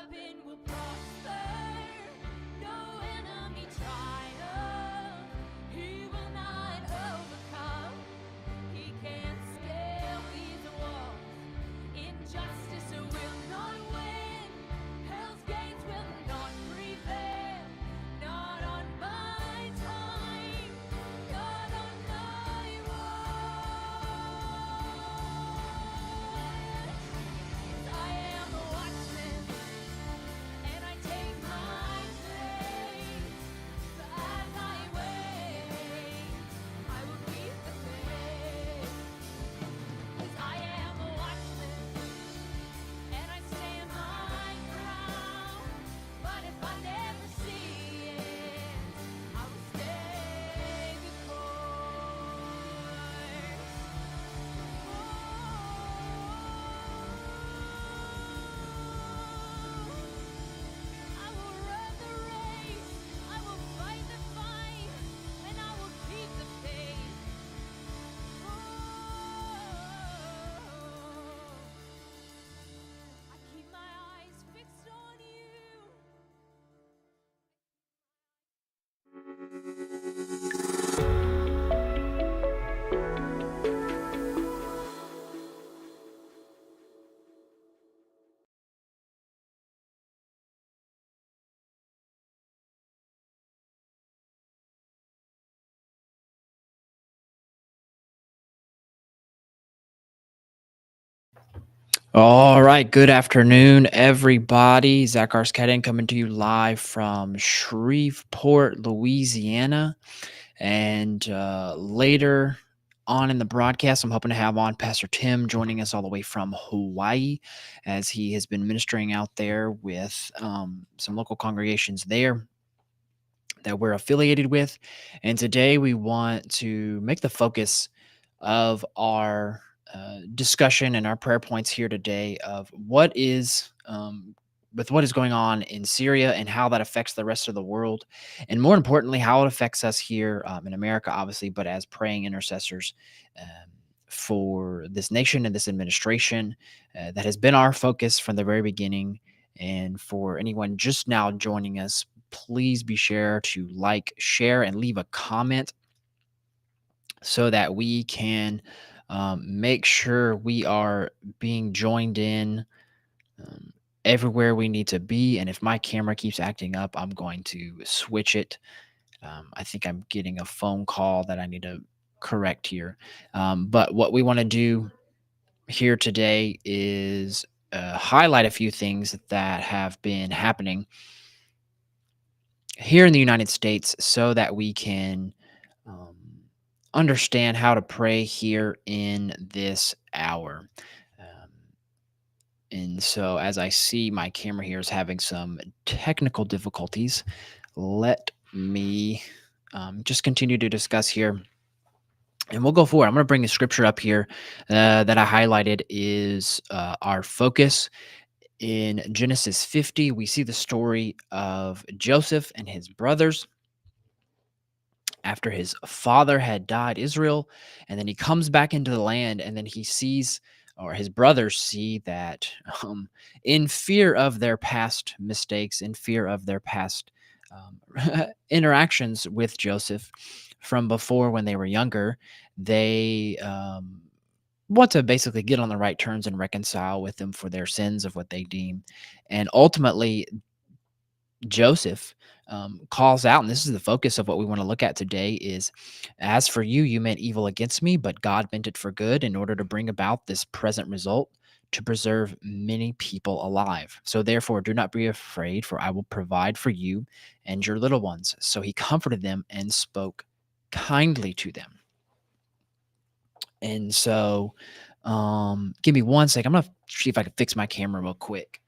weapon will prosper. No enemy triumph. He will not overcome. He can't scale these walls. Injustice will not win. Hell's gates will not prevail. Not on my time. Not on my watch. I am a watchman, and I take my place. As I wait, I will keep the faith. 'Cause I am a watchman, and I stand my ground. But if I never see it, I will stay the course. I will run the race, I will fight the fight, and I will keep the faith. I keep my eyes fixed on you. All right. Good afternoon, everybody. Zach Arskadden coming to you live from Shreveport, Louisiana. And later on in the broadcast, I'm hoping to have on Pastor Tim joining us all the way from Hawaii, as he has been ministering out there with some local congregations there that we're affiliated with. And today we want to make the focus of our discussion and our prayer points here today of what is with what is going on in Syria and how that affects the rest of the world, and more importantly, how it affects us here in America, obviously, but as praying intercessors for this nation and this administration. That has been our focus from the very beginning. And for anyone just now joining us, please be sure to like, share, and leave a comment so that we can make sure we are being joined in um, everywhere we need to be. And if my camera keeps acting up, I'm going to switch it. I think I'm getting a phone call that I need to correct here. But what we want to do here today is highlight a few things that have been happening here in the United States so that we can um, understand how to pray here in this hour. Um, and so, as I see my camera here is having some technical difficulties, let me just continue to discuss here. And we'll go forward. I'm going to bring a scripture up here that I highlighted is our focus. In Genesis 50, we see the story of Joseph and his brothers after his father had died, Israel, and then he comes back into the land, and then he sees, or his brothers see that, in fear of their past mistakes, in fear of their past interactions with Joseph from before when they were younger, they want to basically get on the right terms and reconcile with them for their sins of what they deem. And ultimately, Joseph calls out, and this is the focus of what we want to look at today, is as for you, you meant evil against me, but God meant it for good in order to bring about this present result to preserve many people alive. So therefore, do not be afraid, for I will provide for you and your little ones. So he comforted them and spoke kindly to them. And so, give me one second. I'm going to see if I can fix my camera real quick.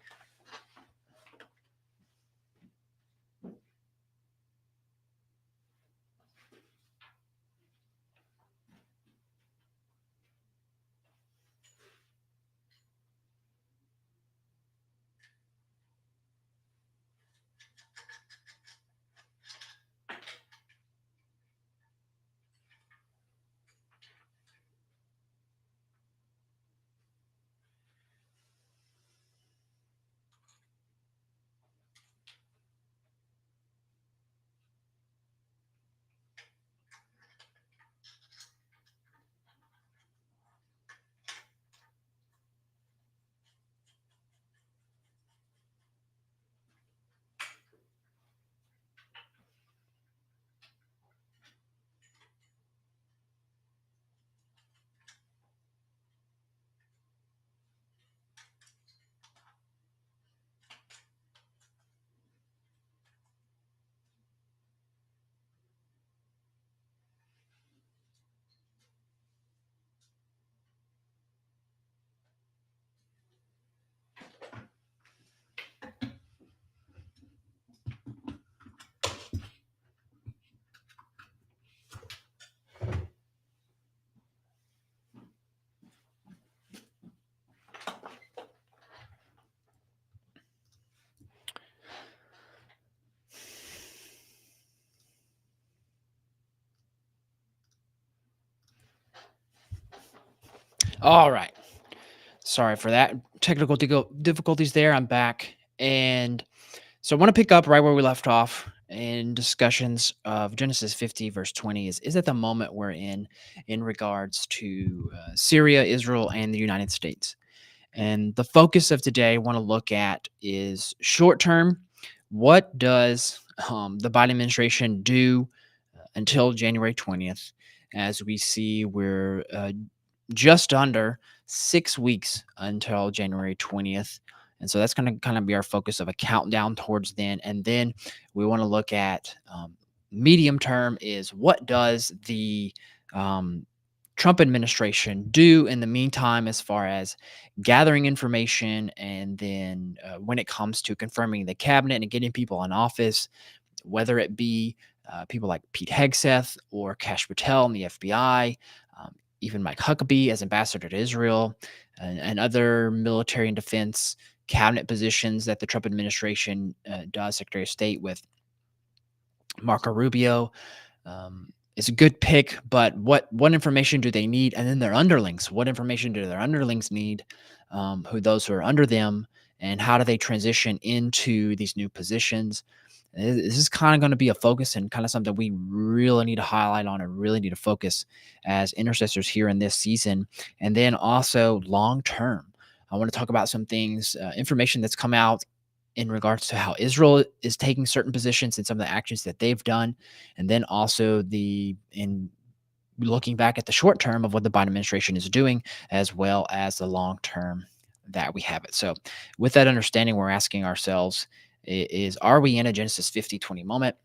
All right. Sorry for that. Technical difficulties there. I'm back. And so I want to pick up right where we left off in discussions of Genesis 50, verse 20 is at the moment we're in regards to Syria, Israel, and the United States. And the focus of today I want to look at is short term. What does the Biden administration do until January 20th? As we see, we're just under 6 weeks until January 20th. And so that's going to kind of be our focus of a countdown towards then. And then we want to look at medium term is what does the um, Trump administration do in the meantime as far as gathering information and then when it comes to confirming the cabinet and getting people in office, whether it be people like Pete Hegseth or Kash Patel in the FBI, even Mike Huckabee as ambassador to Israel, and other military and defense cabinet positions that the Trump administration does, Secretary of State with Marco Rubio. It's a good pick, but what information do they need? And then their underlings, what information do their underlings need? Who those who are under them, and how do they transition into these new positions? This is kind of going to be a focus and kind of something we really need to highlight on and really need to focus as intercessors here in this season. And then also long term, I want to talk about some things, information that's come out in regards to how Israel is taking certain positions and some of the actions that they've done, and then also the in looking back at the short term of what the Biden administration is doing, as well as the long term that we have it. So, with that understanding, we're asking ourselves: is are we in a Genesis 50-20 moment?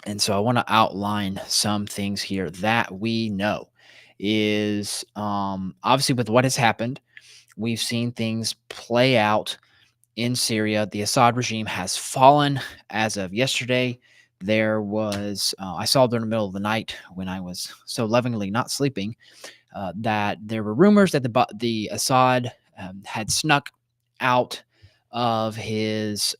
And so, I want to outline some things here that we know is obviously with what has happened. We've seen things play out in Syria. The Assad regime has fallen as of yesterday. There was, I saw during the middle of the night when I was so lovingly not sleeping, that there were rumors that the Assad had snuck out of his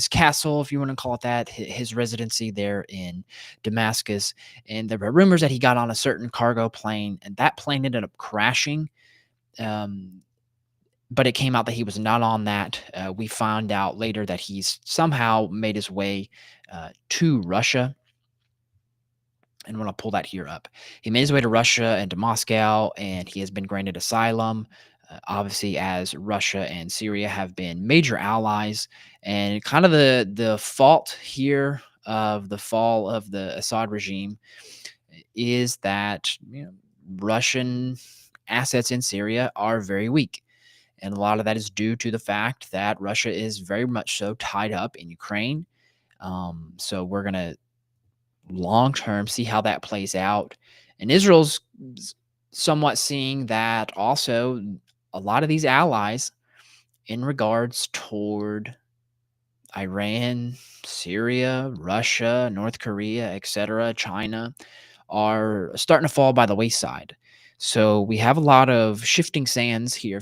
castle, if you want to call it that, his residency there in Damascus, and there were rumors that he got on a certain cargo plane, and that plane ended up crashing. Um, but it came out that he was not on that. We found out later that he's somehow made his way to Russia. And when I pull that here up, he made his way to Russia and to Moscow, and he has been granted asylum. Obviously, as Russia and Syria have been major allies, and kind of the fault here of the fall of the Assad regime is that Russian assets in Syria are very weak. And a lot of that is due to the fact that Russia is very much so tied up in Ukraine. So we're going to long term see how that plays out. And Israel's somewhat seeing that also a lot of these allies in regards toward Iran, Syria, Russia, North Korea, etc., China are starting to fall by the wayside. So we have a lot of shifting sands here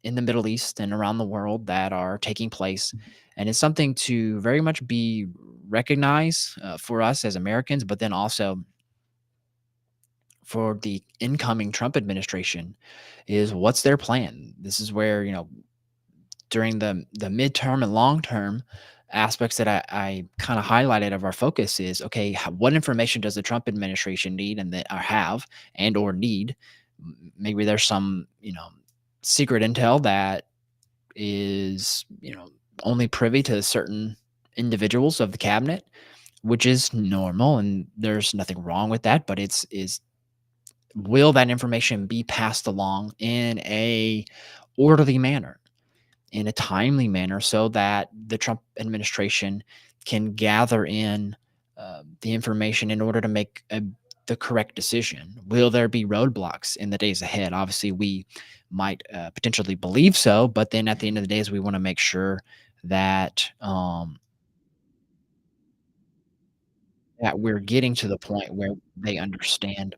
in the Middle East and around the world that are taking place. And it's something to very much be recognized for us as Americans, but then also for the incoming Trump administration is what's their plan? This is where, during the midterm and long term aspects that I kind of highlighted of our focus is okay, what information does the Trump administration need and that or have and or need? Maybe there's some, secret intel that is, only privy to certain individuals of the cabinet, which is normal and there's nothing wrong with that, but it's is will that information be passed along in a orderly manner, in a timely manner, so that the Trump administration can gather in the information in order to make the correct decision? Will there be roadblocks in the days ahead? Obviously, we might potentially believe so, but then at the end of the days, we want to make sure that that we're getting to the point where they understand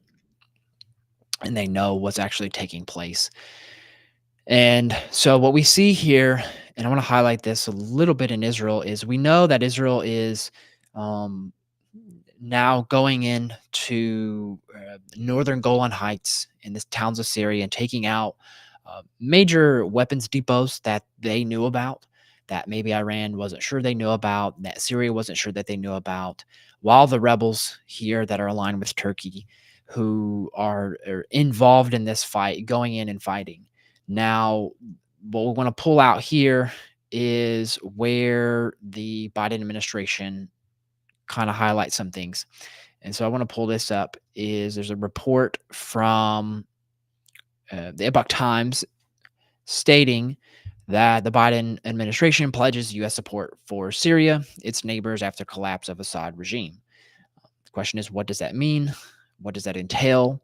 and they know what's actually taking place. And so what we see here, and I want to highlight this a little bit in Israel, is we know that Israel is um, now going into northern Golan Heights in the towns of Syria and taking out major weapons depots that they knew about, that maybe Iran wasn't sure they knew about, that Syria wasn't sure that they knew about, while the rebels here that are aligned with Turkey, who are involved in this fight, going in and fighting. Now, what we want to pull out here is where the Biden administration kind of highlight some things. And so I want to pull this up. Is there's a report from the Epoch Times stating that the Biden administration pledges U.S. support for Syria, its neighbors, after collapse of Assad regime. The question is, what does that mean? What does that entail?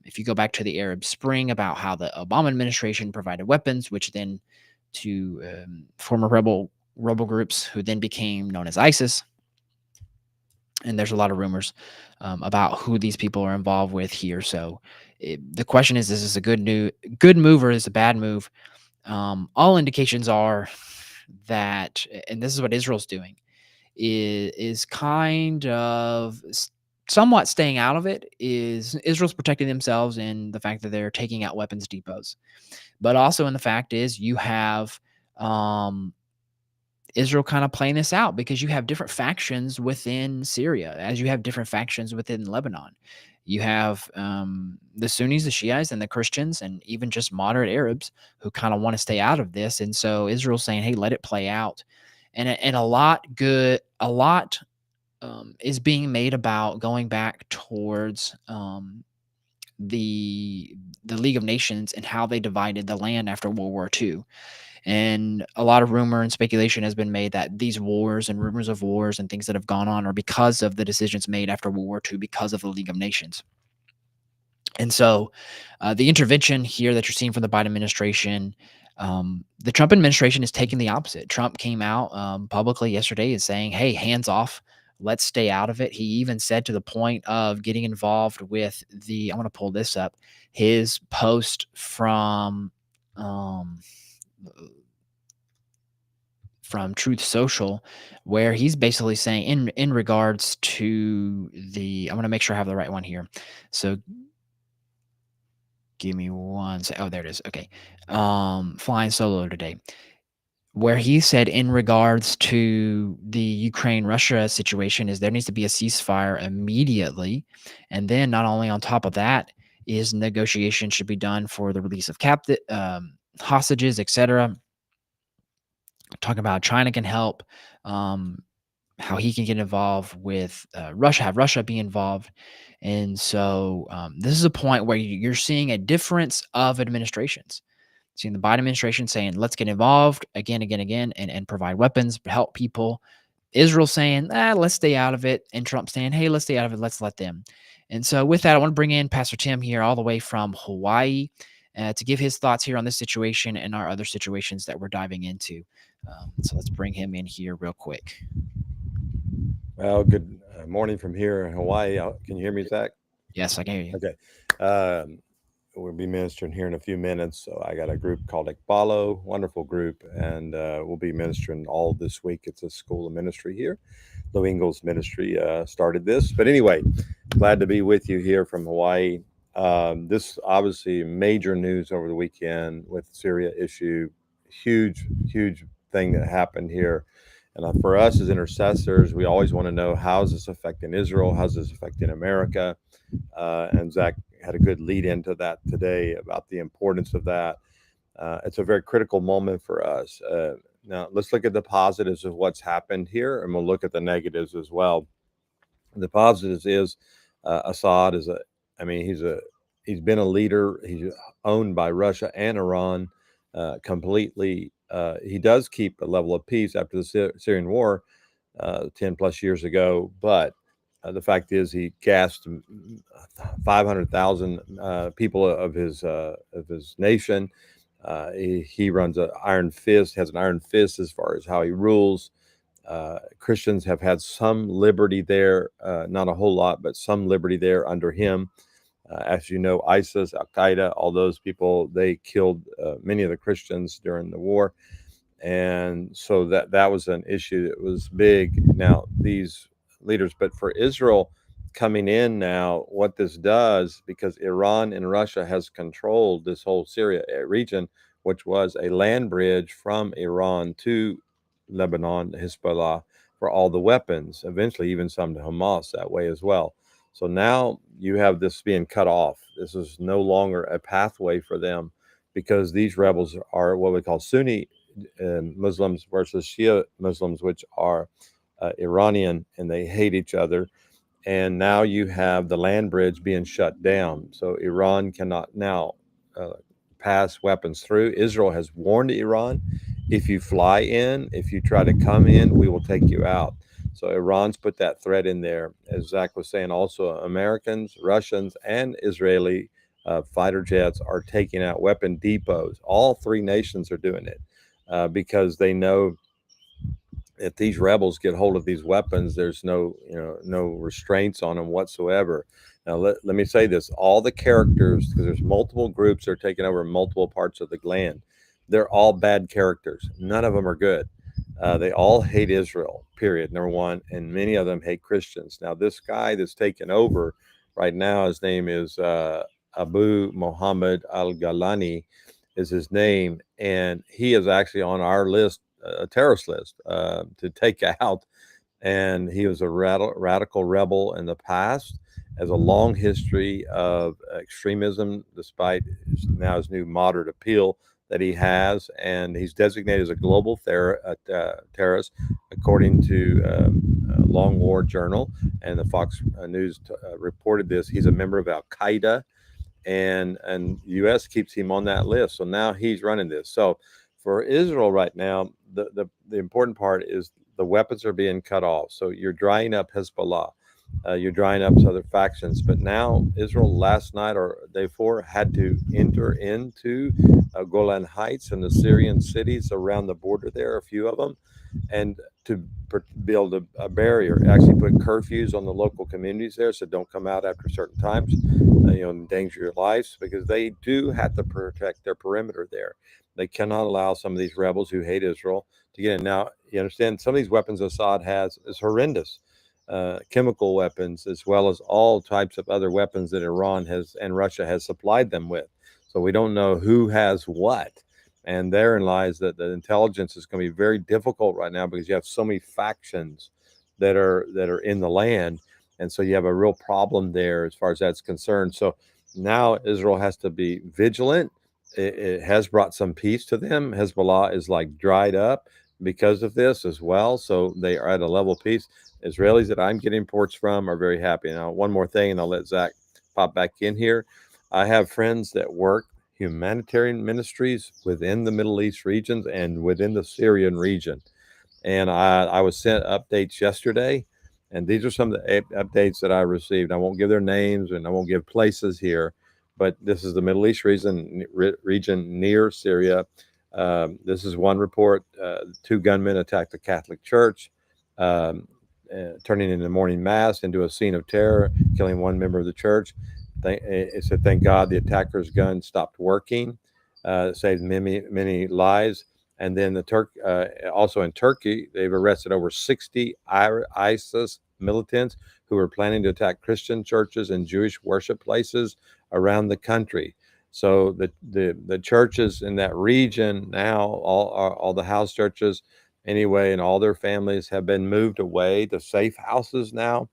If you go back to the Arab Spring, about how the Obama administration provided weapons, which then to former rebel groups who then became known as ISIS, and there's a lot of rumors about who these people are involved with here. So the question is this a good move or is it a bad move? All indications are that, and this is what Israel's doing, is kind of somewhat staying out of it. Is Israel's protecting themselves in the fact that they're taking out weapons depots, but also in the fact is you have um, Israel kind of playing this out, because you have different factions within Syria, as you have different factions within Lebanon. You have the Sunnis, the Shiites, and the Christians, and even just moderate Arabs who kind of want to stay out of this. And so Israel's saying, "Hey, let it play out." And a lot is being made about going back towards the the League of Nations and how they divided the land after World War II. And a lot of rumor and speculation has been made that these wars and rumors of wars and things that have gone on are because of the decisions made after World War II, because of the League of Nations. And so the intervention here that you're seeing from the Biden administration, the Trump administration is taking the opposite. Trump came out publicly yesterday and saying, "Hey, hands off. Let's stay out of it." He even said, to the point of getting involved with I want to pull this up, his post um, from Truth Social, where he's basically saying, in regards to I'm going to make sure I have the right one here. So give me one sec. Oh, there it is. Okay. Flying solo today, where he said in regards to the Ukraine Russia situation, is there needs to be a ceasefire immediately. And then not only on top of that, is negotiation should be done for the release of captive hostages, etc. Talking about China can help, how he can get involved with Russia, have Russia be involved. And so this is a point where you're seeing a difference of administrations. Seeing the Biden administration saying, let's get involved again, and provide weapons, help people. Israel saying, let's stay out of it. And Trump saying, hey, let's stay out of it. Let's let them. And so with that, I want to bring in Pastor Tim here all the way from Hawaii to give his thoughts here on this situation and our other situations that we're diving into. So let's bring him in here real quick. Well, good morning from here in Hawaii. Can you hear me, Zach? Yes, I can hear you. Okay. We'll be ministering here in a few minutes. So I got a group called Ekbalo, wonderful group, and we'll be ministering all this week. It's a school of ministry here. Lou Engel's ministry started this. But anyway, glad to be with you here from Hawaii. This obviously major news over the weekend with the Syria issue. Huge thing that happened here. And for us as intercessors, we always want to know, how is this affecting Israel? How's this affecting America? And Zach had a good lead into that today about the importance of that. It's a very critical moment for us. Now, let's look at the positives of what's happened here, and we'll look at the negatives as well. The positives is Assad is he's been a leader. He's owned by Russia and Iran completely. He does keep a level of peace after the Syrian war 10 plus years ago, but the fact is he gassed 500,000 people of his nation. He runs has an iron fist as far as how he rules. Christians have had some liberty there, not a whole lot, but some liberty there under him. As you know, ISIS, Al Qaeda, all those people, they killed many of the Christians during the war. And so that was an issue that was big. Now, these leaders. But for Israel coming in now, what this does, because Iran and Russia has controlled this whole Syria region, which was a land bridge from Iran to Lebanon, Hezbollah, for all the weapons, eventually even some to Hamas that way as well. So now you have this being cut off. This is no longer a pathway for them, because these rebels are what we call Sunni Muslims versus Shia Muslims, which are Iranian, and they hate each other. And now you have the land bridge being shut down. So Iran cannot now uh, pass weapons through. Israel has warned Iran, if you fly in, if you try to come in, we will take you out. So Iran's put that threat in there. As Zach was saying, also Americans, Russians, and Israeli fighter jets are taking out weapon depots. All three nations are doing it because they know if these rebels get hold of these weapons, there's no restraints on them whatsoever. Now, let me say this: all the characters, because there's multiple groups that are taking over multiple parts of the land, they're all bad characters. None of them are good. They all hate Israel, period, number one, and many of them hate Christians. Now, this guy that's taken over right now, his name is Abu Muhammad al-Galani, is his name, and he is actually on our list, a terrorist list, to take out. And he was a radical rebel in the past, has a long history of extremism, despite now his new moderate appeal that he has, and he's designated as a global terrorist, according to Long War Journal, and the Fox News reported this. He's a member of Al Qaeda, and U.S. keeps him on that list. So now he's running this. So for Israel right now, the important part is the weapons are being cut off. So you're drying up Hezbollah, you're drying up other factions. But now Israel last night or day before had to enter into Golan Heights and the Syrian cities around the border there, a few of them, and to build a barrier, actually put curfews on the local communities there, so don't come out after certain times, endanger your lives, because they do have to protect their perimeter there. They cannot allow some of these rebels who hate Israel to get in. Now, you understand, some of these weapons Assad has is horrendous. Chemical weapons, as well as all types of other weapons that Iran has and Russia has supplied them with. So we don't know who has what. And therein lies that the intelligence is going to be very difficult right now, because you have so many factions that are in the land, and so you have a real problem there as far as that's concerned. So now Israel has to be vigilant. It has brought some peace to them. Hezbollah is like dried up because of this as well, so they are at a level of peace. Israelis that I'm getting reports from are very happy. Now, one more thing, and I'll let Zach pop back in here. I have friends that work humanitarian ministries within the Middle East regions and within the Syrian region. And I was sent updates yesterday, and these are some of the updates that I received. I won't give their names and I won't give places here, but this is the Middle East region near Syria. This is one report. Two gunmen attacked the Catholic Church, turning in the morning mass into a scene of terror, killing one member of the church. It said, thank God the attacker's gun stopped working. Saved many lives. And then also in Turkey, they've arrested over 60 ISIS militants who were planning to attack Christian churches and Jewish worship places around the country. So the churches in that region now, all the house churches anyway, and all their families have been moved away to safe houses now,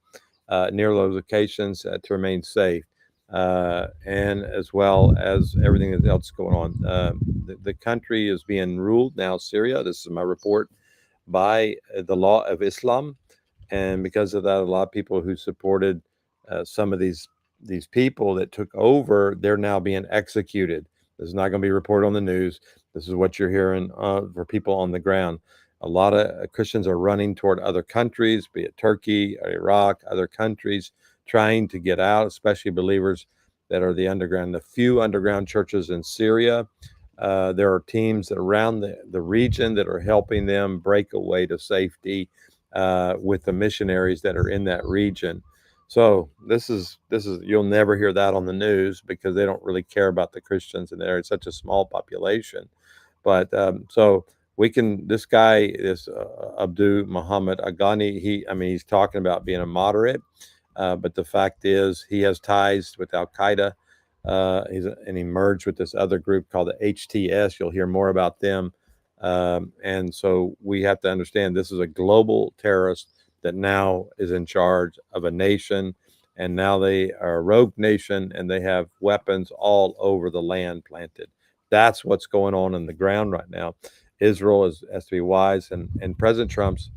near those locations, to remain safe. And as well as everything else going on. The country is being ruled now, Syria, this is my report, by the law of Islam. And because of that, a lot of people who supported some of these people that took over, they're now being executed. This is not going to be reported on the news. This is what you're hearing for people on the ground. A lot of Christians are running toward other countries, be it Turkey, Iraq, other countries, trying to get out, especially believers that are the underground. The few underground churches in Syria, there are teams around the region that are helping them break away to safety with the missionaries that are in that region. So this is you'll never hear that on the news, because they don't really care about the Christians in there. It's such a small population. But so we can. This guy, this Abdul Muhammad Aghani, he's talking about being a moderate, but the fact is he has ties with Al Qaeda. And he merged with this other group called the HTS. You'll hear more about them. And so we have to understand this is a global terrorist that now is in charge of a nation. And now they are a rogue nation and they have weapons all over the land planted. That's what's going on the ground right now. Israel has to be wise. And President Trump's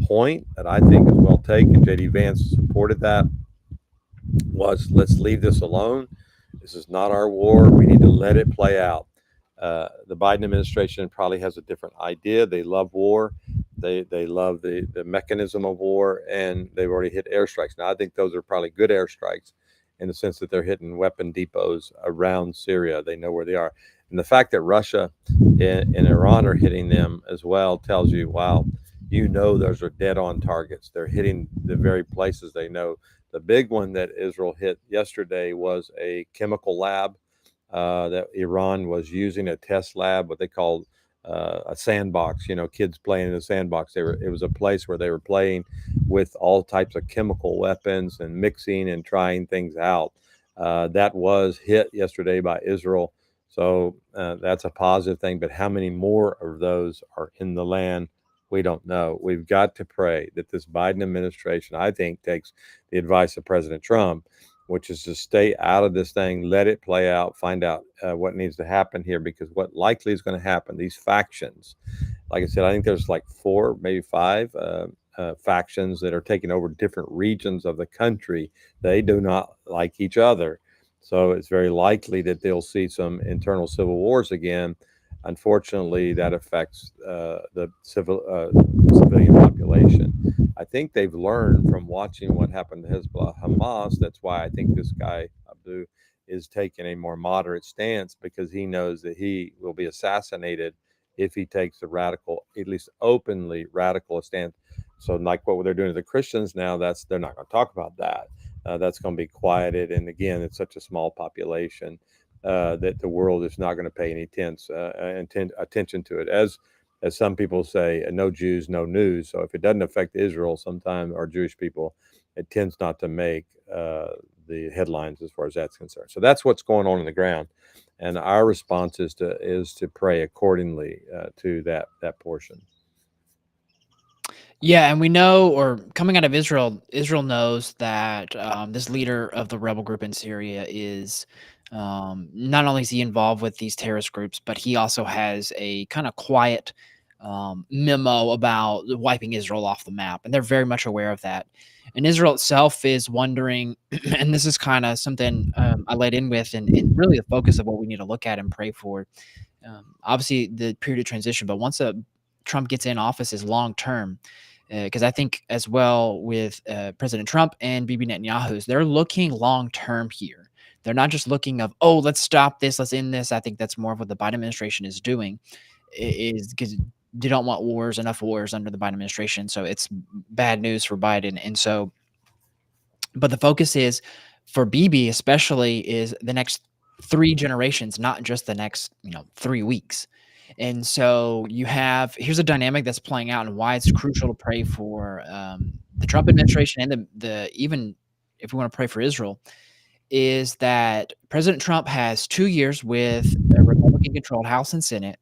point that I think is well taken, J.D. Vance supported that, was let's leave this alone. This is not our war. We need to let it play out. The Biden administration probably has a different idea. They love war. They love the mechanism of war, and they've already hit airstrikes. Now, I think those are probably good airstrikes in the sense that they're hitting weapon depots around Syria. They know where they are. And the fact that Russia and Iran are hitting them as well tells you, wow, those are dead on targets. They're hitting the very places they know. The big one that Israel hit yesterday was a chemical lab that Iran was using, a test lab, what they call a sandbox. Kids playing in a sandbox. It was a place where they were playing with all types of chemical weapons and mixing and trying things out. That was hit yesterday by Israel. So that's a positive thing. But how many more of those are in the land? We don't know. We've got to pray that this Biden administration, I think, takes the advice of President Trump, which is to stay out of this thing, let it play out, find out what needs to happen here, because what likely is going to happen, these factions, like I said, I think there's like 4, maybe 5 factions that are taking over different regions of the country. They do not like each other. So it's very likely that they'll see some internal civil wars again. Unfortunately, that affects the civilian population. I think they've learned from watching what happened to Hezbollah, Hamas. That's why I think this guy Abdu is taking a more moderate stance, because he knows that he will be assassinated if he takes a radical, at least openly radical stance. So, like what they're doing to the Christians now, they're not going to talk about that. That's going to be quieted. And again, it's such a small population that the world is not going to pay any attention to it. As some people say, no Jews, no news. So if it doesn't affect Israel, sometimes, or Jewish people, it tends not to make the headlines as far as that's concerned. So that's what's going on the ground, and our response is to pray accordingly to that portion. Yeah, and we know, or coming out of Israel, Israel knows that this leader of the rebel group in Syria is not only is he involved with these terrorist groups, but he also has a kind of quiet memo about wiping Israel off the map, and they're very much aware of that. And Israel itself is wondering, and this is kind of something I led in with, and really the focus of what we need to look at and pray for. Obviously, the period of transition, but once Trump gets in office, is long term. Because I think as well with President Trump and Bibi Netanyahu's, they're looking long term here. They're not just looking of, oh, let's stop this, let's end this. I think that's more of what the Biden administration is doing, is because they don't want enough wars under the Biden administration. So it's bad news for Biden. And so, but the focus is for Bibi, especially, is the next 3 generations, not just the next 3 weeks. And so here's a dynamic that's playing out, and why it's crucial to pray for the Trump administration, and the even if we want to pray for Israel, is that President Trump has 2 years with a Republican-controlled House and Senate,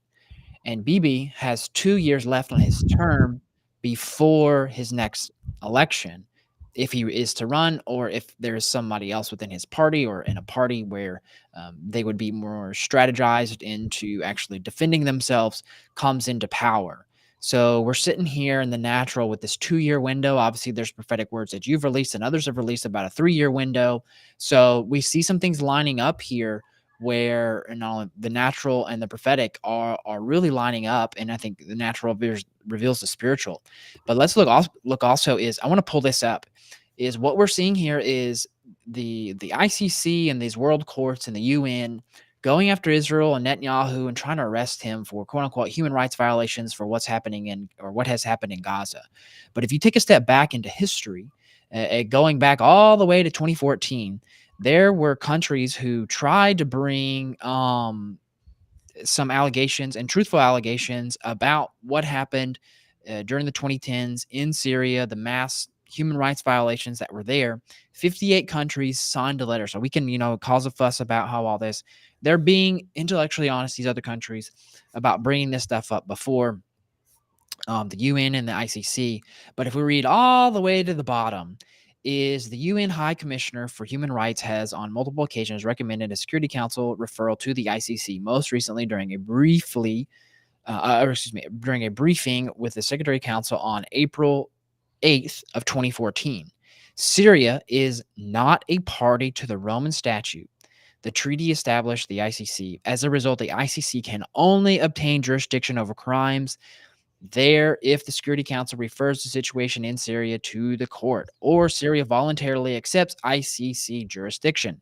and Bibi has 2 years left on his term before his next election, if he is to run, or if there's somebody else within his party or in a party where they would be more strategized into actually defending themselves, comes into power. So we're sitting here in the natural with this 2-year window. Obviously, there's prophetic words that you've released and others have released about a 3-year window. So we see some things lining up here where the natural and the prophetic are really lining up, and I think the natural reveals the spiritual. But let's look also is, I want to pull this up, is what we're seeing here is the ICC and these world courts and the UN going after Israel and Netanyahu and trying to arrest him for quote unquote human rights violations for what has happened in Gaza. But if you take a step back into history, going back all the way to 2014, there were countries who tried to bring some allegations and truthful allegations about what happened during the 2010s in Syria, the mass human rights violations that were there. 58 countries signed a letter. So we can, cause a fuss about how all this, they're being intellectually honest, these other countries, about bringing this stuff up before the UN and the ICC. But if we read all the way to the bottom, is the UN High Commissioner for Human Rights has on multiple occasions recommended a Security Council referral to the ICC, most recently during a during a briefing with the Secretary Council on April 8th of 2014. Syria is not a party to the Roman Statute. The treaty established the ICC. As a result, the ICC can only obtain jurisdiction over crimes there if the Security Council refers the situation in Syria to the court or Syria voluntarily accepts ICC jurisdiction.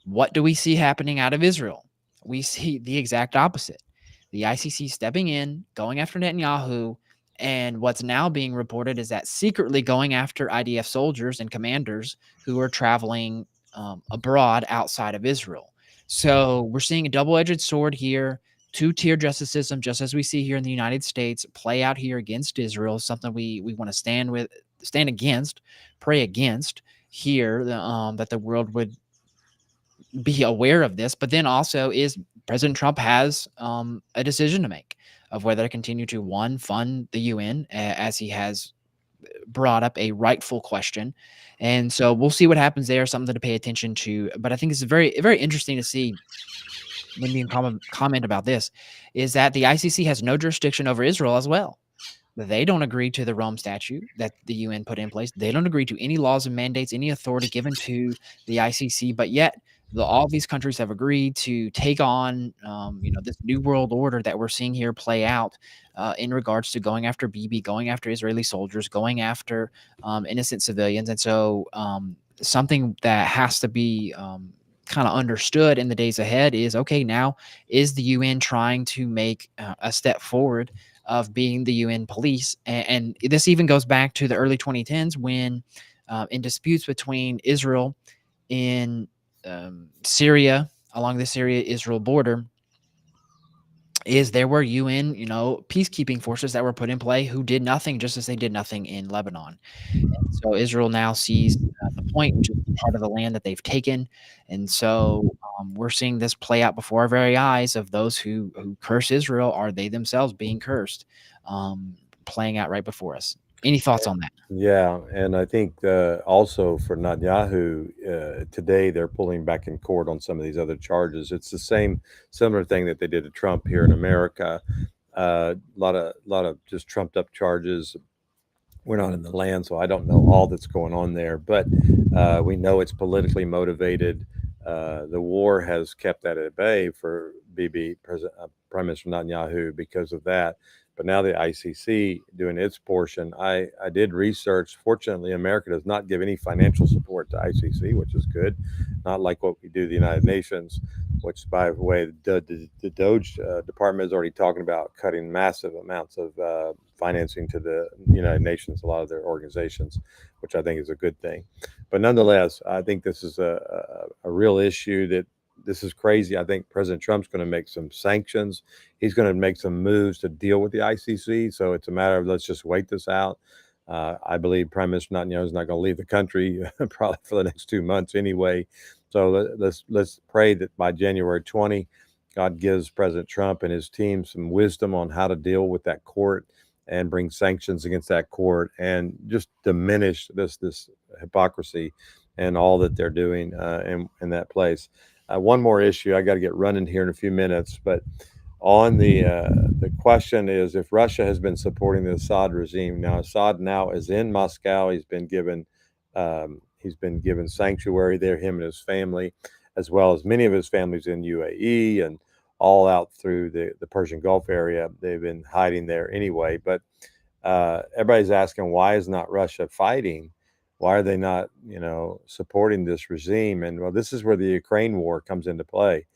What do we see happening out of Israel? We see the exact opposite. The ICC stepping in, going after Netanyahu, and what's now being reported is that secretly going after IDF soldiers and commanders who are traveling abroad outside of Israel. So we're seeing a double-edged sword here, two-tier justice system, just as we see here in the United States, play out here against Israel, something we want to stand against, pray against here, that the world would be aware of this. But then also is President Trump has a decision to make of whether to continue to fund the UN as he has brought up a rightful question. And so we'll see what happens there, something to pay attention to. But I think it's very, very interesting to see when we comment about this is that the ICC has no jurisdiction over Israel as well. They don't agree to the Rome Statute that the UN put in place. They don't agree to any laws and mandates, any authority given to the ICC. But yet, all these countries have agreed to take on, this new world order that we're seeing here play out in regards to going after Bibi, going after Israeli soldiers, going after innocent civilians. And so, something that has to be kind of understood in the days ahead is, okay, now is the UN trying to make a step forward of being the UN police? And this even goes back to the early 2010s when in disputes between Israel in Syria, along the Syria-Israel border, there were UN, peacekeeping forces that were put in play who did nothing, just as they did nothing in Lebanon. And so Israel now sees the point, which is part of the land that they've taken. And so we're seeing this play out before our very eyes of those who curse Israel. Are they themselves being cursed? Playing out right before us. Any thoughts on that? Yeah, and I think also for Netanyahu, today they're pulling back in court on some of these other charges. It's the similar thing that they did to Trump here in America. A lot of just trumped up charges. We're not in the land, so I don't know all that's going on there, but we know it's politically motivated. The war has kept that at bay for Prime Minister Netanyahu because of that. But now the ICC doing its portion. I did research. Fortunately, America does not give any financial support to ICC, which is good. Not like what we do the United Nations, which, by the way, the Doge department is already talking about cutting massive amounts of financing to the United Nations, a lot of their organizations, which I think is a good thing. But nonetheless, I think this is a real issue that this is crazy. I think President Trump's going to make some sanctions. He's going to make some moves to deal with the ICC. So it's a matter of let's just wait this out. I believe Prime Minister Netanyahu is not going to leave the country probably for the next 2 months anyway. So let's pray that by January 20, God gives President Trump and his team some wisdom on how to deal with that court and bring sanctions against that court and just diminish this hypocrisy and all that they're doing in that place. One more issue. I got to get running here in a few minutes, but on the question is if Russia has been supporting the Assad regime. Now Assad now is in Moscow. He's been given sanctuary there, him and his family, as well as many of his families in UAE and all out through the Persian Gulf area. They've been hiding there anyway. But everybody's asking, why is not Russia fighting? Why are they not, supporting this regime? And well, this is where the Ukraine war comes into play.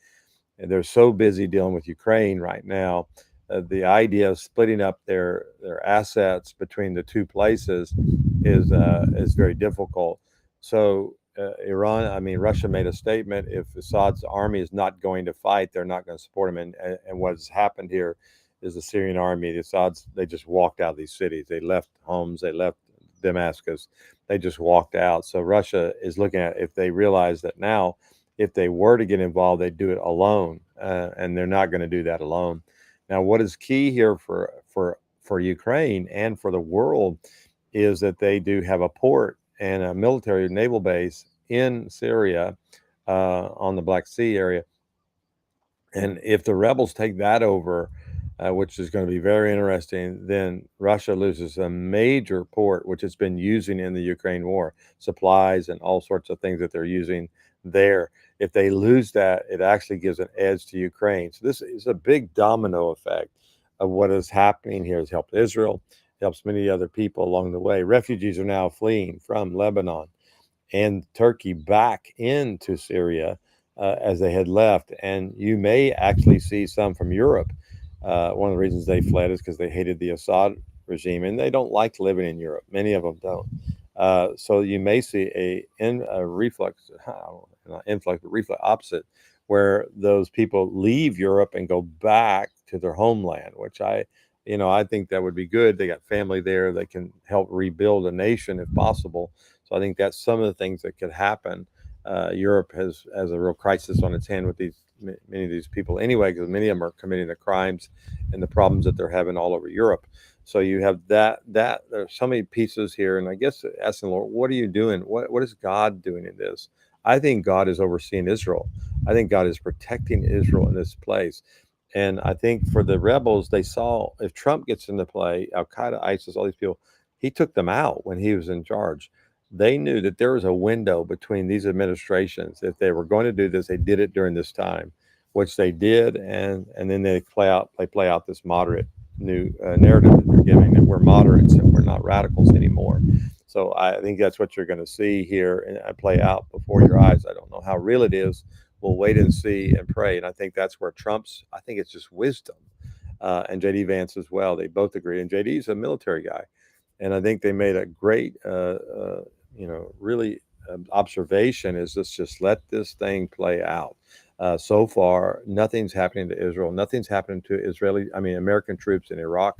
And they're so busy dealing with Ukraine right now. The idea of splitting up their assets between the two places is very difficult. So Russia made a statement: if Assad's army is not going to fight, they're not going to support him. And what has happened here is the Syrian army, the Assads, they just walked out of these cities. They left homes, they left Damascus, they just walked out. So Russia is looking at, if they realize that now, if they were to get involved, they'd do it alone, and they're not going to do that alone. Now, what is key here for Ukraine and for the world is that they do have a port and a military naval base in Syria, on the Black Sea area. And if the rebels take that over, which is going to be very interesting, then Russia loses a major port, which it's been using in the Ukraine war, supplies and all sorts of things that they're using there. If they lose that, it actually gives an edge to Ukraine. So this is a big domino effect of what is happening here. It's helped Israel, helps many other people along the way. Refugees are now fleeing from Lebanon and Turkey back into Syria, as they had left. And you may actually see some from Europe. One of the reasons they fled is because they hated the Assad regime, and they don't like living in Europe. Many of them don't. So you may see a reflux, not influx, but reflux opposite, where those people leave Europe and go back to their homeland, which I think that would be good. They got family there. They can help rebuild a nation if possible. So I think that's some of the things that could happen. Europe has a real crisis on its hand with many of these people anyway, because many of them are committing the crimes and the problems that they're having all over Europe. So you have that there's so many pieces here, and I guess asking the Lord, what are you doing? What is God doing in this? I think God is overseeing Israel. I think God is protecting Israel in this place. And I think for the rebels, they saw, if Trump gets into play, Al Qaeda, ISIS, all these people, he took them out when he was in charge. They knew that there was a window between these administrations. If they were going to do this, they did it during this time, which they did, and then they play out this moderate new narrative that they're giving, that we're moderates and we're not radicals anymore. So I think that's what you're going to see here and play out before your eyes. I don't know how real it is. We'll wait and see and pray. And I think that's where I think it's just wisdom, and JD Vance as well. They both agree. And JD's a military guy, and I think they made a great, really observation is, let's just let this thing play out. So far, nothing's happening to Israel. Nothing's happening to American troops in Iraq,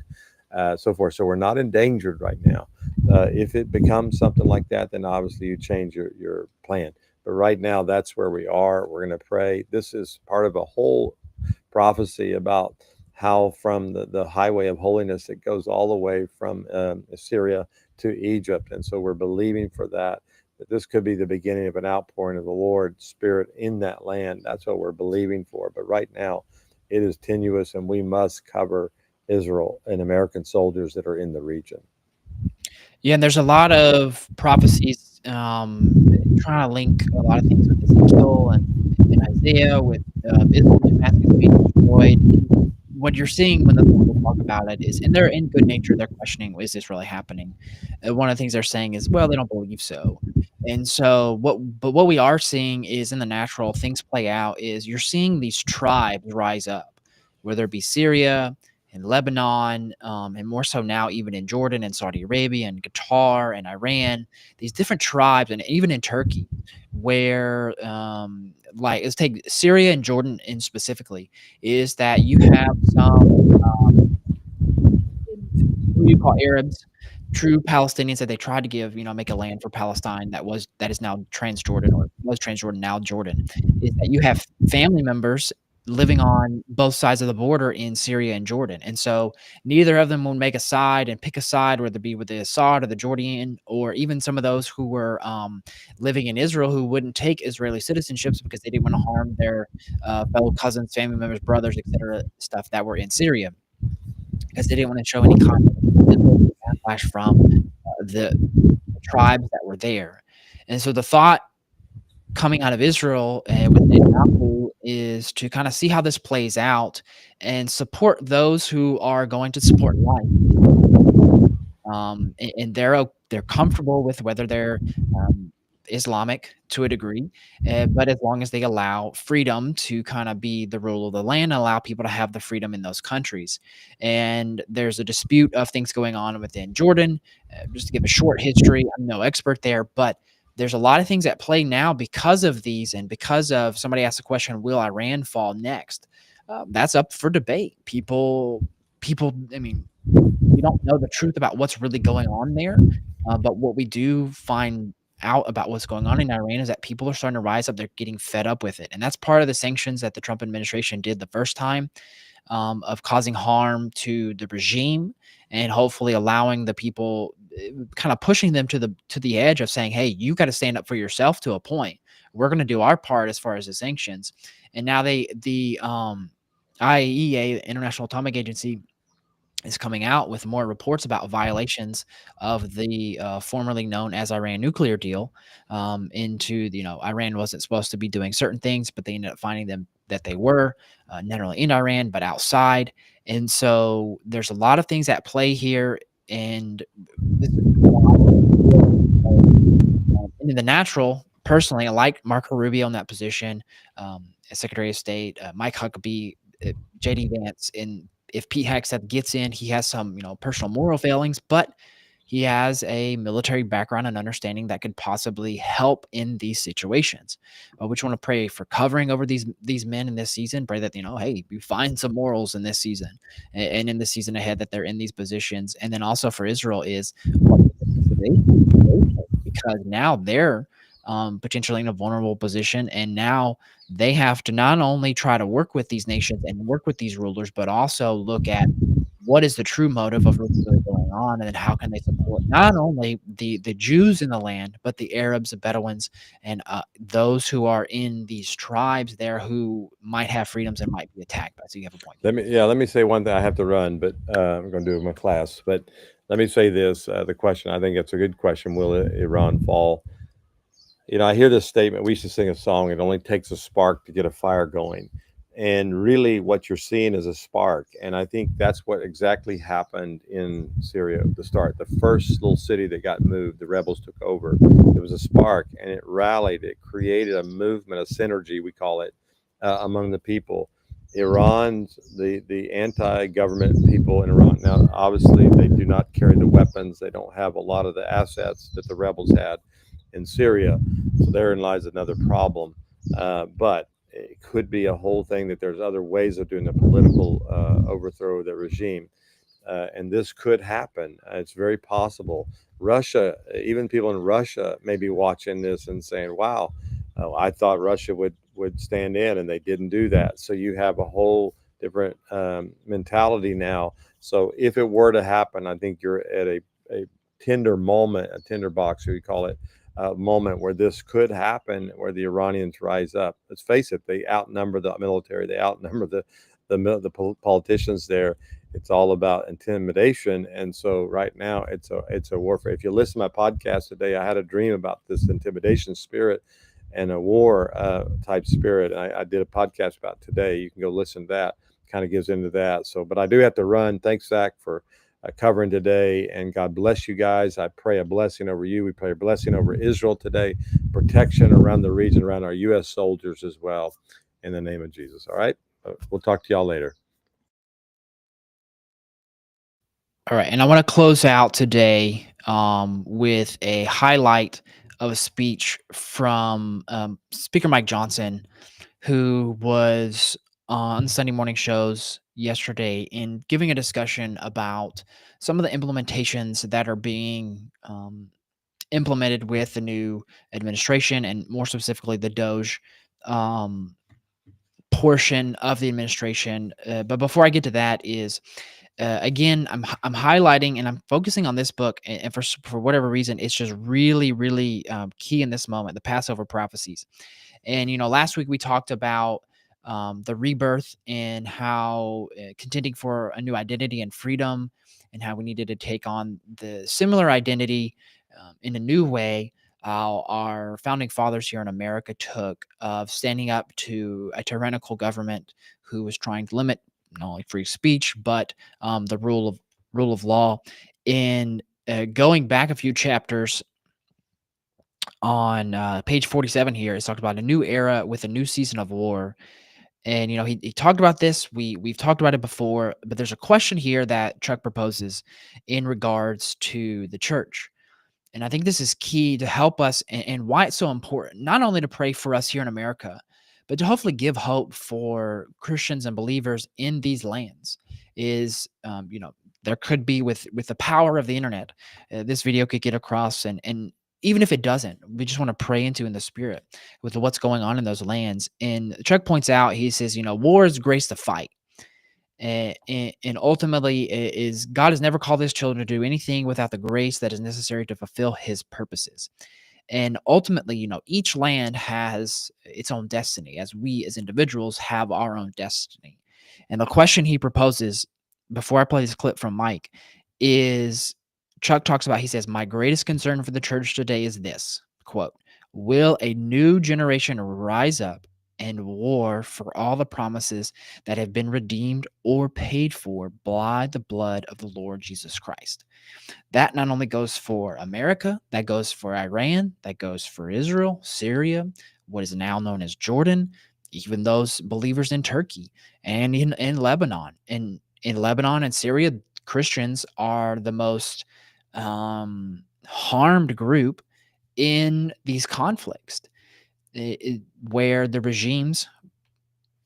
so forth. So we're not endangered right now. If it becomes something like that, then obviously you change your plan. But right now, that's where we are. We're going to pray. This is part of a whole prophecy about how from the highway of holiness, it goes all the way from Syria to Egypt. And so we're believing for that this could be the beginning of an outpouring of the Lord's Spirit in that land. That's what we're believing for. But right now, it is tenuous, and we must cover Israel and American soldiers that are in the region. Yeah, and there's a lot of prophecies trying to link a lot of things with Ezekiel and Isaiah, with Israel and Damascus being destroyed. What you're seeing when the people talk about it is, and they're in good nature, they're questioning, is this really happening? One of the things they're saying is, well, they don't believe so. And so what we are seeing is, in the natural, things play out, is you're seeing these tribes rise up, whether it be Syria and Lebanon, and more so now even in Jordan and Saudi Arabia and Qatar and Iran, these different tribes, and even in Turkey, where like, let's take Syria and Jordan in specifically, is that you have some who you call Arabs, true Palestinians, that they tried to give, make a land for Palestine that is now Transjordan, or was Transjordan, now Jordan. Is that you have family members living on both sides of the border in Syria and Jordan. And so neither of them will make a side and pick a side, whether it be with the Assad or the Jordan, or even some of those who were living in Israel, who wouldn't take Israeli citizenships because they didn't want to harm their fellow cousins, family members, brothers, etc., stuff that were in Syria, because they didn't want to show any kind of backlash from the tribes that were there. And so the thought coming out of Israel with Netanyahu is to kind of see how this plays out and support those who are going to support life. And they're comfortable with whether they're Islamic to a degree, but as long as they allow freedom to kind of be the rule of the land, allow people to have the freedom in those countries. And there's a dispute of things going on within Jordan. Just to give a short history, I'm no expert there, but there's a lot of things at play now because of these, and because of somebody asked the question, will Iran fall next? That's up for debate. People, I mean, we don't know the truth about what's really going on there, but what we do find out about what's going on in Iran is that people are starting to rise up. They're getting fed up with it, and that's part of the sanctions that the Trump administration did the first time, of causing harm to the regime, and hopefully allowing the people, kind of pushing them to the edge of saying, "Hey, you got to stand up for yourself to a point. We're going to do our part as far as the sanctions." And now the IAEA, the International Atomic Agency, is coming out with more reports about violations of the, formerly known as Iran nuclear deal. Into the, Iran wasn't supposed to be doing certain things, but they ended up finding them that they were, not only in Iran but outside. And so there's a lot of things at play here, and this is why I feel, and in the natural, personally, I like Marco Rubio in that position, as Secretary of State, Mike Huckabee, JD Vance. And if Pete Hegseth gets in, he has some, personal moral failings, but he has a military background and understanding that could possibly help in these situations. We just want to pray for covering over these men in this season. Pray that, hey, you find some morals in this season, and in the season ahead, that they're in these positions. And then also for Israel is what positions do they take? Because now they're, potentially in a vulnerable position, and now they have to not only try to work with these nations and work with these rulers, but also look at what is the true motive of what's really going on, and then how can they support not only the Jews in the land, but the Arabs, the Bedouins, and, those who are in these tribes there who might have freedoms and might be attacked by. So you have a point. Let me say one thing. I have to run, but I'm going to do my class. But let me say this: the question. I think it's a good question. Will Iran fall? I hear this statement. We used to sing a song. It only takes a spark to get a fire going, and really, what you're seeing is a spark. And I think that's what exactly happened in Syria at the start. The first little city that got moved, the rebels took over. It was a spark, and it rallied. It created a movement, a synergy, we call it, among the people. Iran's the anti-government people in Iran. Now, obviously, they do not carry the weapons. They don't have a lot of the assets that the rebels had in Syria. So therein lies another problem. But it could be a whole thing that there's other ways of doing the political overthrow of the regime. And this could happen. It's very possible. Russia, even people in Russia may be watching this and saying, wow, I thought Russia would stand in, and they didn't do that. So you have a whole different mentality now. So if it were to happen, I think you're at a tender moment, a tender box, or you call it, moment where this could happen, where the Iranians rise up. Let's face it, they outnumber the military, they outnumber the politicians there. It's all about intimidation, and so right now it's a warfare. If you listen to my podcast today, I had a dream about this intimidation spirit and a war type spirit. And I did a podcast about it today. You can go listen to that. Kind of gives into that. So, but I do have to run. Thanks, Zach, for covering today, and God bless you guys. I pray a blessing over you. We pray a blessing over Israel today, protection around the region, around our U.S. soldiers as well, in the name of Jesus. All right, we'll talk to y'all later. All right, and I want to close out today, with a highlight of a speech from, Speaker Mike Johnson, who was on Sunday morning shows yesterday in giving a discussion about some of the implementations that are being, implemented with the new administration, and more specifically the Doge, um, portion of the administration. But before I get to that, is, again, I'm highlighting and I'm focusing on this book, and for whatever reason, it's just really, really, key in this moment, the Passover prophecies. And last week we talked about, the rebirth, and how, contending for a new identity and freedom, and how we needed to take on the similar identity, in a new way. Our founding fathers here in America took, of standing up to a tyrannical government who was trying to limit not only free speech, but, the rule of law. In, going back a few chapters, on, page 47 here, it's talked about a new era with a new season of war. And he talked about this. We've talked about it before, but there's a question here that Chuck proposes in regards to the church. And I think this is key to help us and why it's so important, not only to pray for us here in America, but to hopefully give hope for Christians and believers in these lands. Is there could be with the power of the internet, this video could get across, and even if it doesn't, we just want to pray into in the spirit with what's going on in those lands. And Chuck points out, he says, war is grace to fight. And ultimately, is God has never called his children to do anything without the grace that is necessary to fulfill his purposes. And ultimately, each land has its own destiny, as we as individuals have our own destiny. And the question he proposes, before I play this clip from Mike, is Chuck talks about, he says, my greatest concern for the church today is this, quote, will a new generation rise up and war for all the promises that have been redeemed or paid for by the blood of the Lord Jesus Christ? That not only goes for America, that goes for Iran, that goes for Israel, Syria, what is now known as Jordan, even those believers in Turkey and in Lebanon. In Lebanon and Syria, Christians are the most harmed group in these conflicts, where the regimes,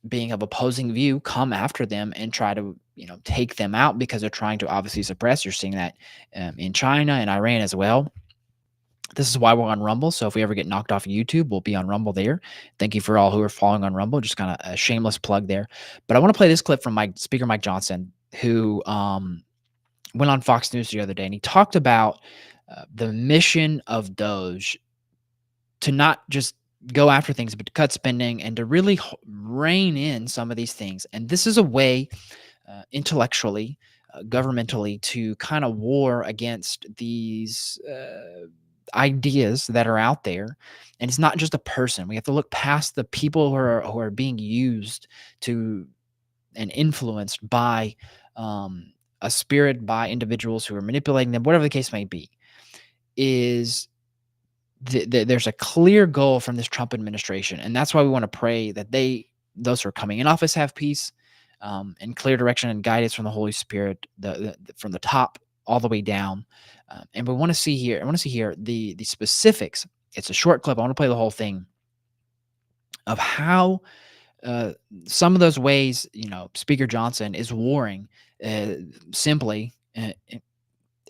being of opposing view, come after them and try to take them out because they're trying to obviously suppress. You're seeing that in China and Iran as well. This is why we're on Rumble. So if we ever get knocked off YouTube, we'll be on Rumble there. Thank you for all who are following on Rumble. Just kind of a shameless plug there. But I want to play this clip from Speaker Mike Johnson, who went on Fox News the other day, and he talked about the mission of Doge to not just go after things, but to cut spending and to really rein in some of these things. And this is a way intellectually, governmentally, to kind of war against these ideas that are out there. And it's not just a person. We have to look past the people who are being used to and influenced by a spirit, by individuals who are manipulating them, whatever the case may be. Is there's a clear goal from this Trump administration, and that's why we want to pray that those who are coming in office have peace and clear direction and guidance from the Holy Spirit, from the top all the way down. And we want to see here. I want to see here the specifics. It's a short clip. I want to play the whole thing of how some of those ways, Speaker Johnson is warring simply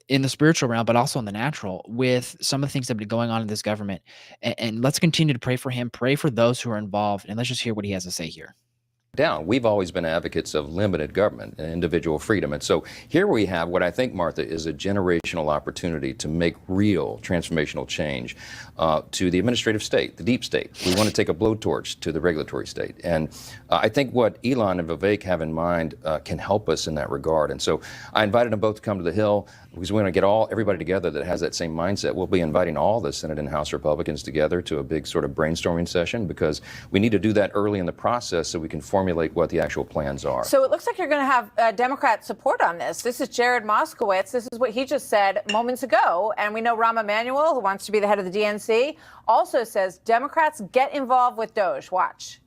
in the spiritual realm, but also in the natural, with some of the things that have been going on in this government. And let's continue to pray for him, pray for those who are involved, and let's just hear what he has to say here. We've always been advocates of limited government and individual freedom. And so here we have what I think, Martha, is a generational opportunity to make real transformational change to the administrative state, the deep state. We want to take a blowtorch to the regulatory state. And I think what Elon and Vivek have in mind can help us in that regard. And so I invited them both to come to the Hill because we want to get everybody together that has that same mindset. We'll be inviting all the Senate and House Republicans together to a big sort of brainstorming session, because we need to do that early in the process so we can formulate what the actual plans are. So it looks like you're going to have Democrat support on this. This is Jared Moskowitz. This is what he just said moments ago. And we know Rahm Emanuel, who wants to be the head of the DNC, also says Democrats get involved with Doge. Watch.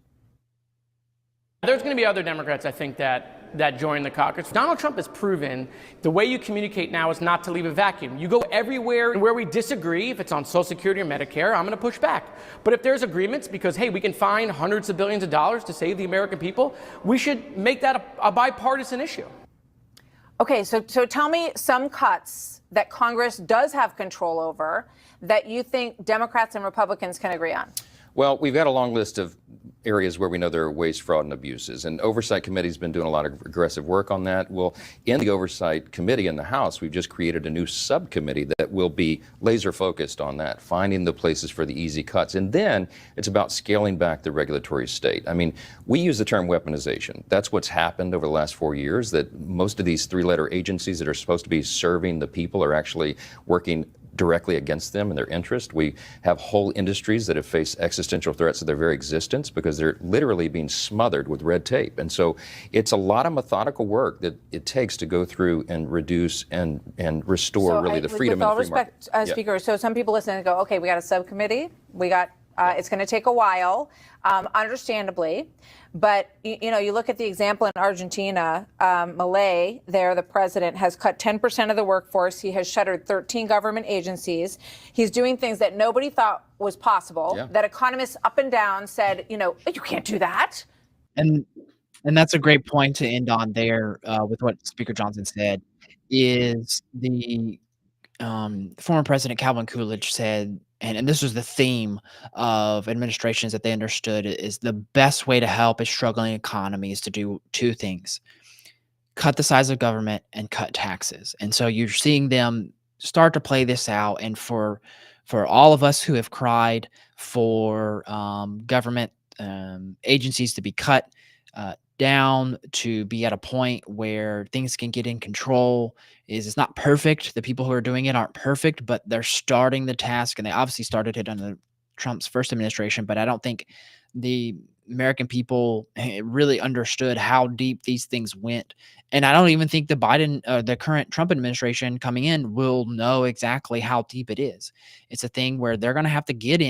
There's going to be other Democrats, I think, that join the caucus. Donald Trump has proven the way you communicate now is not to leave a vacuum. You go everywhere where we disagree. If it's on Social Security or Medicare, I'm going to push back. But if there's agreements because, hey, we can find hundreds of billions of dollars to save the American people, we should make that a bipartisan issue. Okay, so tell me some cuts that Congress does have control over that you think Democrats and Republicans can agree on. Well, we've got a long list of areas where we know there are waste, fraud, and abuses. And Oversight Committee's been doing a lot of aggressive work on that. Well, in the Oversight Committee in the House, we've just created a new subcommittee that will be laser focused on that, finding the places for the easy cuts. And then it's about scaling back the regulatory state. I mean, we use the term weaponization. That's what's happened over the last 4 years, that most of these three-letter agencies that are supposed to be serving the people are actually working directly against them and their interest. We have whole industries that have faced existential threats to their very existence because they're literally being smothered with red tape. And so it's a lot of methodical work that it takes to go through and reduce and restore the freedom with all and the free respect, market. Speaker, so some people listen and go, okay, we got a subcommittee, we got It's going to take a while, understandably. But, you look at the example in Argentina, Milei, there, the president, has cut 10% of the workforce. He has shuttered 13 government agencies. He's doing things that nobody thought was possible, that economists up and down said, you can't do that. And that's a great point to end on there, with what Speaker Johnson said, is the former President Calvin Coolidge said, and this was the theme of administrations that they understood, is the best way to help a struggling economy is to do two things: cut the size of government and cut taxes. And so you're seeing them start to play this out. And for all of us who have cried for government agencies to be cut down, to be at a point where things can get in control, is it's not perfect. The people who are doing it aren't perfect, but they're starting the task, and they obviously started it under Trump's first administration. But I don't think the American people really understood how deep these things went. And I don't even think the current Trump administration coming in will know exactly how deep it is. It's a thing where they're going to have to get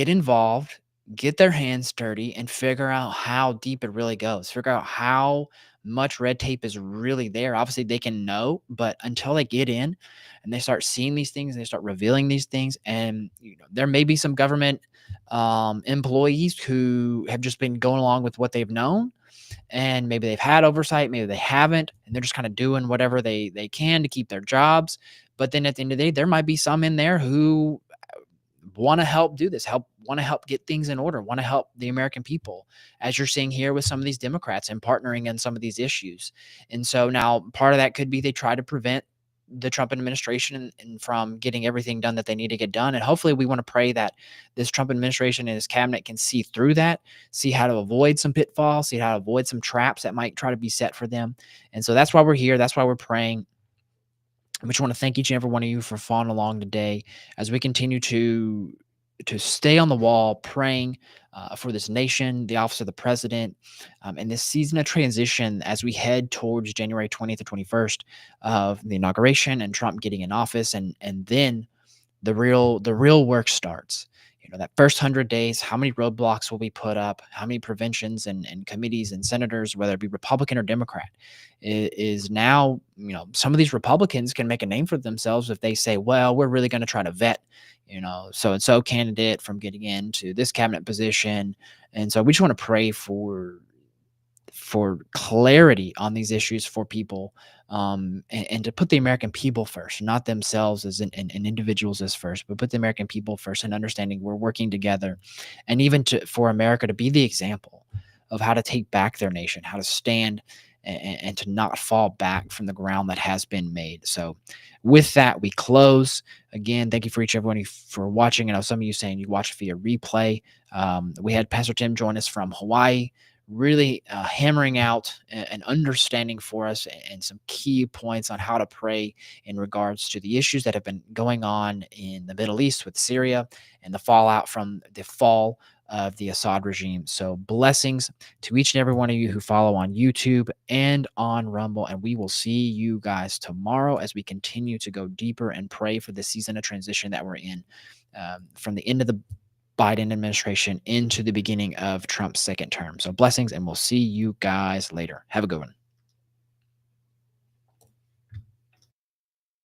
involved, get their hands dirty, and figure out how deep it really goes. Figure out how much red tape is really there. Obviously, they can know, but until they get in and they start seeing these things, and they start revealing these things, and there may be some government employees who have just been going along with what they've known, and maybe they've had oversight, maybe they haven't, and they're just kind of doing whatever they can to keep their jobs. But then at the end of the day, there might be some in there who want to help do this, want to help get things in order, want to help the American people, as you're seeing here with some of these Democrats and partnering in some of these issues. And so now part of that could be they try to prevent the Trump administration and from getting everything done that they need to get done. And hopefully we want to pray that this Trump administration and his cabinet can see through that, see how to avoid some pitfalls, see how to avoid some traps that might try to be set for them. And so that's why we're here. That's why we're praying. I just want to thank each and every one of you for following along today as we continue to stay on the wall praying for this nation, the office of the president, and this season of transition as we head towards January 20th to 21st of the inauguration and Trump getting in office, and then the real work starts. That first 100 days, how many roadblocks will be put up, how many preventions and committees and senators, whether it be Republican or Democrat, is now, some of these Republicans can make a name for themselves if they say, well, we're really going to try to vet, so-and-so candidate from getting into this cabinet position. And so we just want to pray for clarity on these issues for people, and to put the American people first, not themselves as and individuals as first, but put the American people first, and understanding we're working together, and even for America to be the example of how to take back their nation, how to stand and to not fall back from the ground that has been made. So with that, we close. Again, thank you for everyone for watching. I know some of you saying you watched via replay. We had Pastor Tim join us from Hawaii, really hammering out an understanding for us and some key points on how to pray in regards to the issues that have been going on in the Middle East with Syria and the fallout from the fall of the Assad regime. So blessings to each and every one of you who follow on YouTube and on Rumble. And we will see you guys tomorrow as we continue to go deeper and pray for the season of transition that we're in, from the end of the Biden administration into the beginning of Trump's second term. So blessings, and we'll see you guys later. Have a good one.